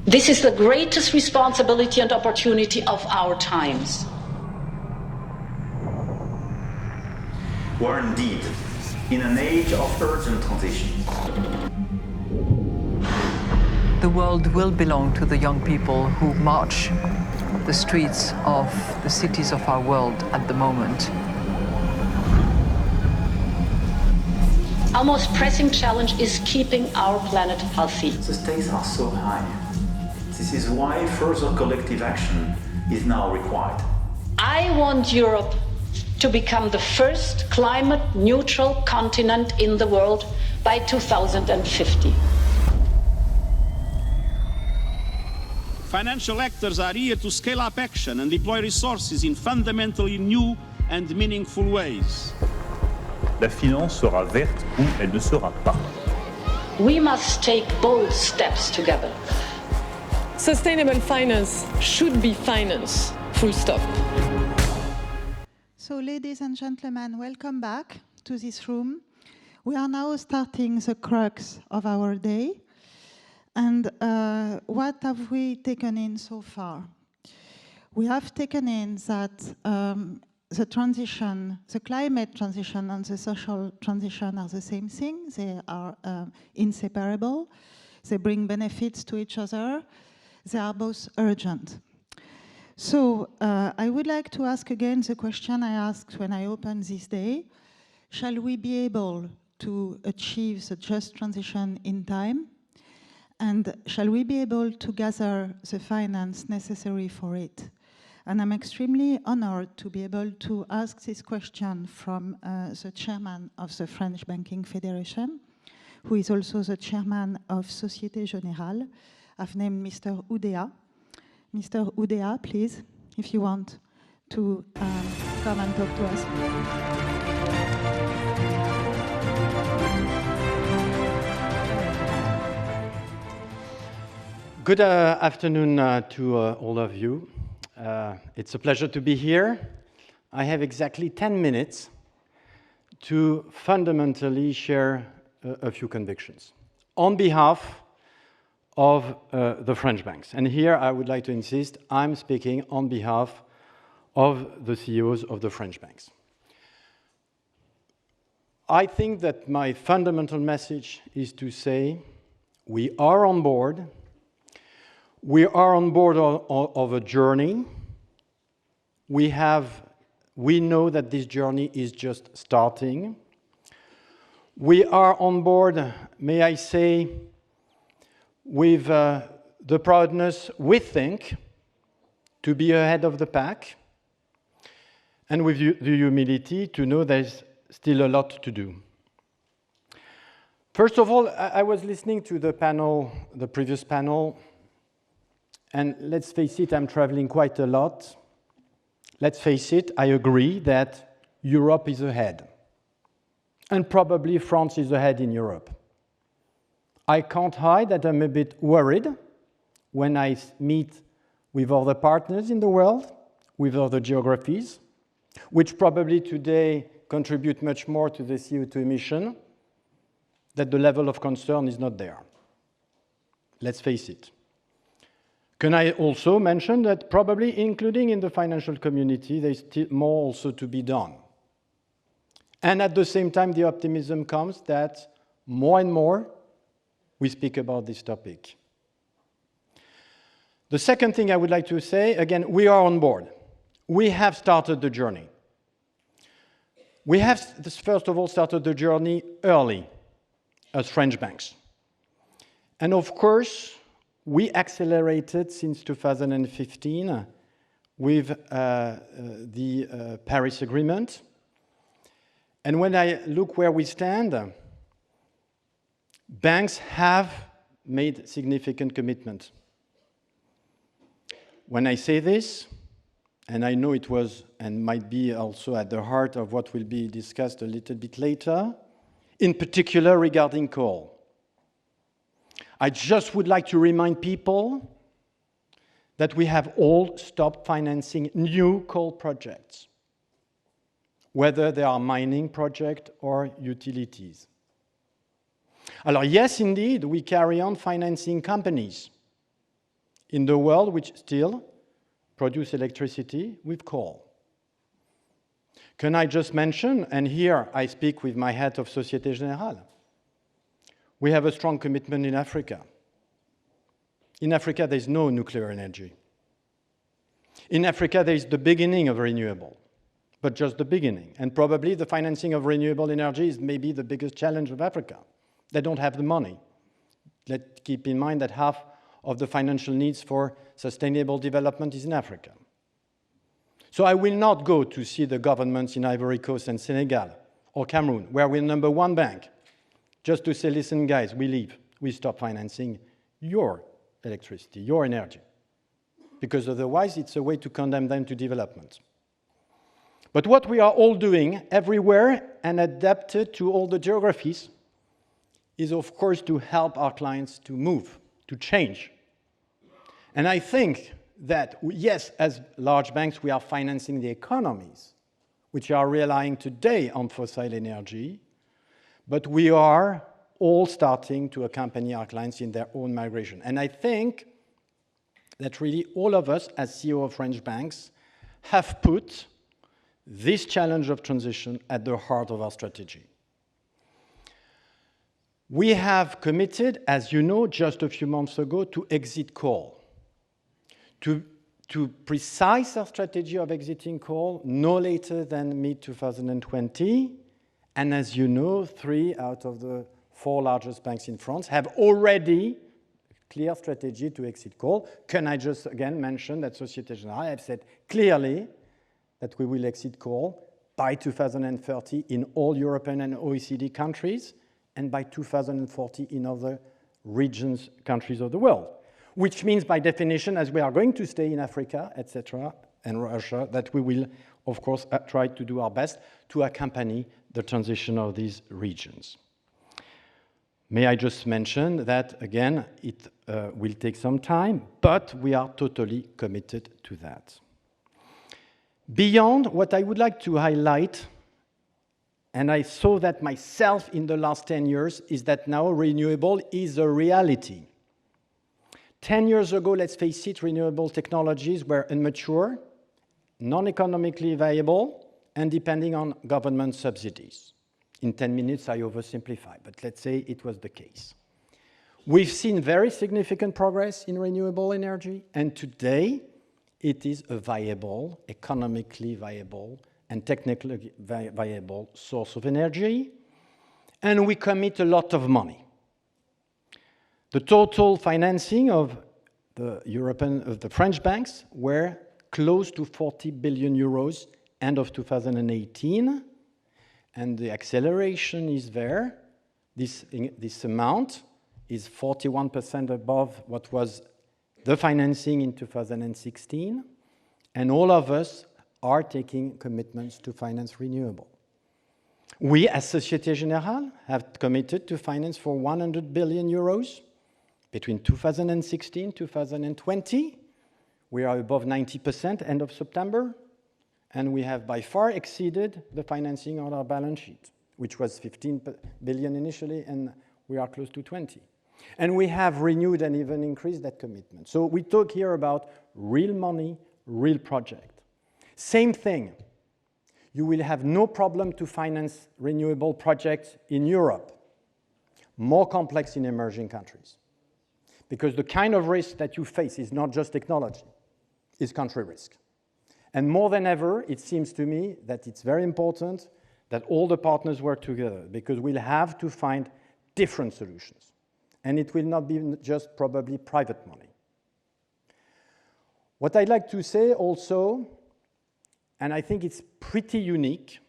This is the greatest responsibility and opportunity of our times. We are indeed in an age of urgent transition. The world will belong to the young people who march the streets of the cities of our world at the moment. Our most pressing challenge is keeping our planet healthy. The stakes are so high. This is why further collective action is now required. I want Europe to become the first climate-neutral continent in the world by 2050. Financial actors are here to scale up action and deploy resources in fundamentally new and meaningful ways. La finance sera verte ou elle ne sera pas. We must take bold steps together. Sustainable finance should be finance, full stop. So, ladies and gentlemen, welcome back to this room. We are now starting the crux of our day. And what have we taken in so far? We have taken in that the transition, the climate transition and the social transition are the same thing. They are inseparable. They bring benefits to each other. They are both urgent. So I would like to ask again the question I asked when I opened this day. Shall we be able to achieve the just transition in time? And shall we be able to gather the finance necessary for it? And I'm extremely honored to be able to ask this question from the chairman of the French Banking Federation, who is also the chairman of Société Générale. I've named Mr. Oudéa. Mr. Oudéa, please, if you want to come and talk to us. Good afternoon to all of you. It's a pleasure to be here. I have exactly 10 minutes to fundamentally share a few convictions on behalf of the French banks. And here I would like to insist, I'm speaking on behalf of the CEOs of the French banks. I think that my fundamental message is to say we are on board. We are on board of a journey. We know that this journey is just starting. We are on board, may I say, with the proudness, we think, to be ahead of the pack, and with the humility to know there's still a lot to do. First of all, I was listening to the panel, the previous panel, and let's face it, I'm traveling quite a lot. Let's face it, I agree that Europe is ahead. And probably France is ahead in Europe. I can't hide that I'm a bit worried when I meet with other partners in the world, with other geographies, which probably today contribute much more to the CO2 emission, that the level of concern is not there. Let's face it. Can I also mention that probably including in the financial community, there's still more also to be done. And at the same time, the optimism comes that more and more we speak about this topic. The second thing I would like to say, again, we are on board. We have started the journey. We have, first of all, started the journey early as French banks. And of course, we accelerated since 2015 with the Paris Agreement. And when I look where we stand, banks have made significant commitment. When I say this, and I know it was and might be also at the heart of what will be discussed a little bit later, in particular regarding coal. I just would like to remind people that we have all stopped financing new coal projects, whether they are mining projects or utilities. Alors yes, indeed, we carry on financing companies. in the world which still produce electricity with coal. Can I just mention, and here I speak with my head of Société Générale, we have a strong commitment in Africa. In Africa, there's no nuclear energy. In Africa, there is the beginning of renewable, but just the beginning. And probably the financing of renewable energy is maybe the biggest challenge of Africa. They don't have the money. Let's keep in mind that half of the financial needs for sustainable development is in Africa. So I will not go to see the governments in Ivory Coast and Senegal or Cameroon, where we're number one bank, just to say, listen, guys, we leave. We stop financing your electricity, your energy, because otherwise it's a way to condemn them to development. But what we are all doing everywhere and adapted to all the geographies is, of course, to help our clients to move, to change. And I think that, yes, as large banks, we are financing the economies, which are relying today on fossil energy, but we are all starting to accompany our clients in their own migration. And I think that really all of us, as CEO of French banks, have put this challenge of transition at the heart of our strategy. We have committed, as you know, just a few months ago, to exit coal. To precise our strategy of exiting coal no later than mid-2020. And as you know, 3 out of the 4 largest banks in France have already a clear strategy to exit coal. Can I just again mention that Société Générale have said clearly that we will exit coal by 2030 in all European and OECD countries, and by 2040 in other regions, countries of the world. Which means, by definition, as we are going to stay in Africa, etc., and Russia, that we will, of course, try to do our best to accompany the transition of these regions. May I just mention that, again, it will take some time, but we are totally committed to that. Beyond, what I would like to highlight, and I saw that myself in the last 10 years, is that now renewable is a reality. 10 years ago, let's face it, renewable technologies were immature, non-economically viable, and depending on government subsidies. In 10 minutes, I oversimplify, but let's say it was the case. We've seen very significant progress in renewable energy, and today it is a viable, economically viable, and technically viable source of energy, and we commit a lot of money. The total financing of the French banks were close to 40 billion euros end of 2018, and the acceleration is there. This amount is 41% above what was the financing in 2016, and all of us are taking commitments to finance renewable. We, as Société Générale, have committed to finance for 100 billion euros between 2016 and 2020. We are above 90% end of September, and we have by far exceeded the financing on our balance sheet, which was 15 billion initially, and we are close to 20. And we have renewed and even increased that commitment. So we talk here about real money, real project. Same thing. You will have no problem to finance renewable projects in Europe. More complex in emerging countries. Because the kind of risk that you face is not just technology, it's country risk. And more than ever, it seems to me that it's very important that all the partners work together, because we'll have to find different solutions. And it will not be just probably private money. What I'd like to say also, and I think it's pretty unique,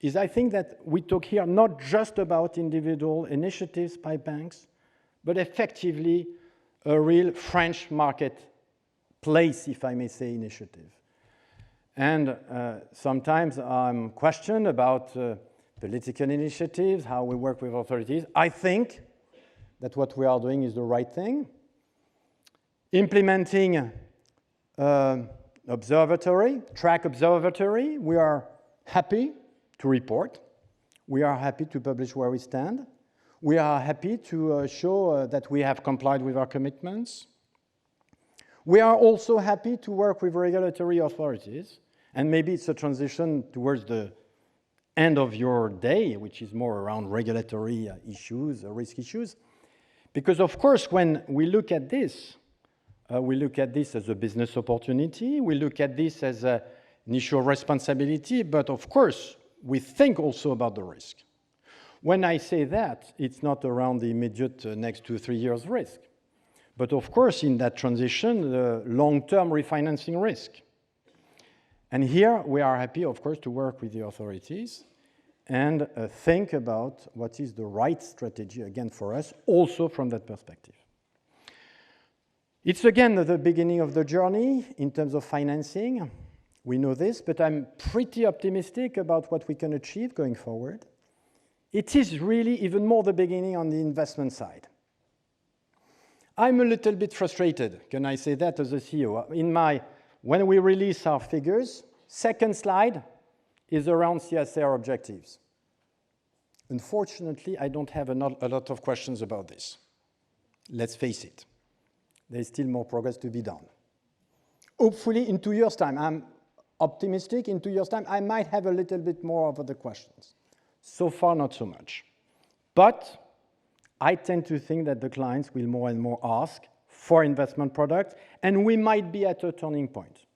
is I think that we talk here not just about individual initiatives by banks, but effectively a real French marketplace, if I may say, initiative. And sometimes I'm questioned about political initiatives, how we work with authorities. I think that what we are doing is the right thing. Implementing observatory, track observatory, we are happy to report. We are happy to publish where we stand. We are happy to show that we have complied with our commitments. We are also happy to work with regulatory authorities, and maybe it's a transition towards the end of your day, which is more around regulatory issues, risk issues. Because of course, when we look at this as a business opportunity, we look at this as an issue of responsibility, but of course, we think also about the risk. When I say that, it's not around the immediate next 2-3 years risk, but of course, in that transition, the long-term refinancing risk. And here, we are happy, of course, to work with the authorities and think about what is the right strategy, again, for us, also from that perspective. It's, again, the beginning of the journey in terms of financing. We know this, but I'm pretty optimistic about what we can achieve going forward. It is really even more the beginning on the investment side. I'm a little bit frustrated, can I say that as a CEO? When we release our figures, second slide is around CSR objectives. Unfortunately, I don't have a lot of questions about this. Let's face it. There's still more progress to be done. Hopefully, in 2 years' time, I'm optimistic, in 2 years' time, I might have a little bit more of the questions. So far, not so much. But I tend to think that the clients will more and more ask for investment products, and we might be at a turning point.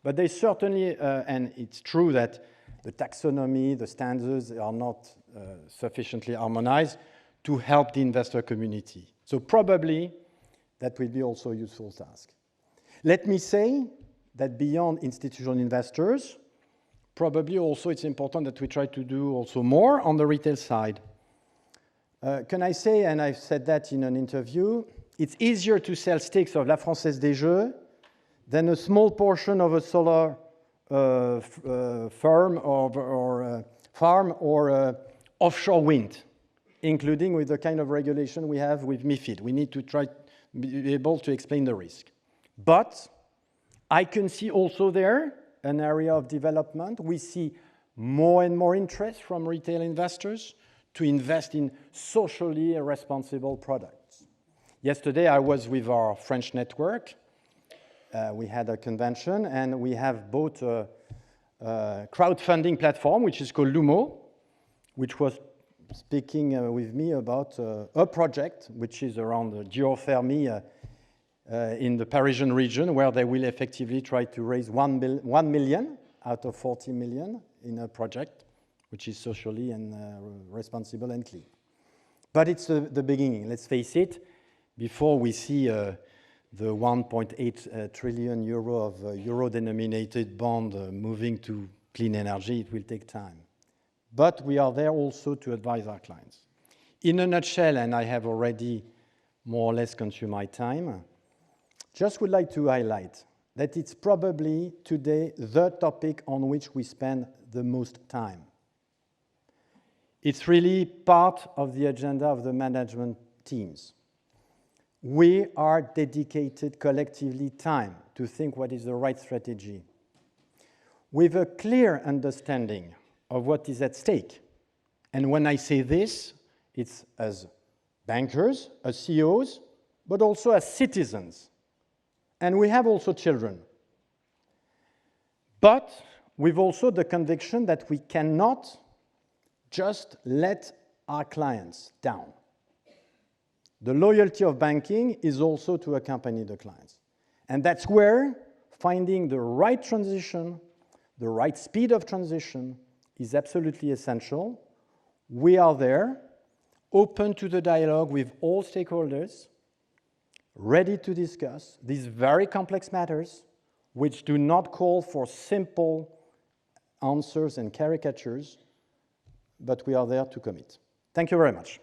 But they certainly, and it's true that the taxonomy, the standards are not sufficiently harmonized to help the investor community. So probably that will be also a useful task. Let me say that beyond institutional investors, probably also it's important that we try to do also more on the retail side. Can I say, and I've said that in an interview, it's easier to sell stakes of La Française des Jeux than a small portion of a solar farm or offshore wind, including with the kind of regulation we have with MiFID. We need to try to be able to explain the risk. But I can see also there an area of development. We see more and more interest from retail investors to invest in socially responsible products. Yesterday, I was with our French network. We had a convention, and we have bought a crowdfunding platform, which is called Lumo, which was speaking with me about a project, which is around geothermy in the Parisian region, where they will effectively try to raise 1 million out of 40 million in a project, which is socially and responsible and clean. But it's the beginning. Let's face it, before we see the 1.8 trillion euro of euro-denominated bond moving to clean energy, it will take time. But we are there also to advise our clients. In a nutshell, and I have already more or less consumed my time, just would like to highlight that it's probably today the topic on which we spend the most time. It's really part of the agenda of the management teams. We are dedicated collectively time to think what is the right strategy, with a clear understanding of what is at stake. And when I say this, it's as bankers, as CEOs, but also as citizens. And we have also children. But we've also the conviction that we cannot just let our clients down. The loyalty of banking is also to accompany the clients. And that's where finding the right transition, the right speed of transition is absolutely essential. We are there, open to the dialogue with all stakeholders, ready to discuss these very complex matters, which do not call for simple answers and caricatures, but we are there to commit. Thank you very much.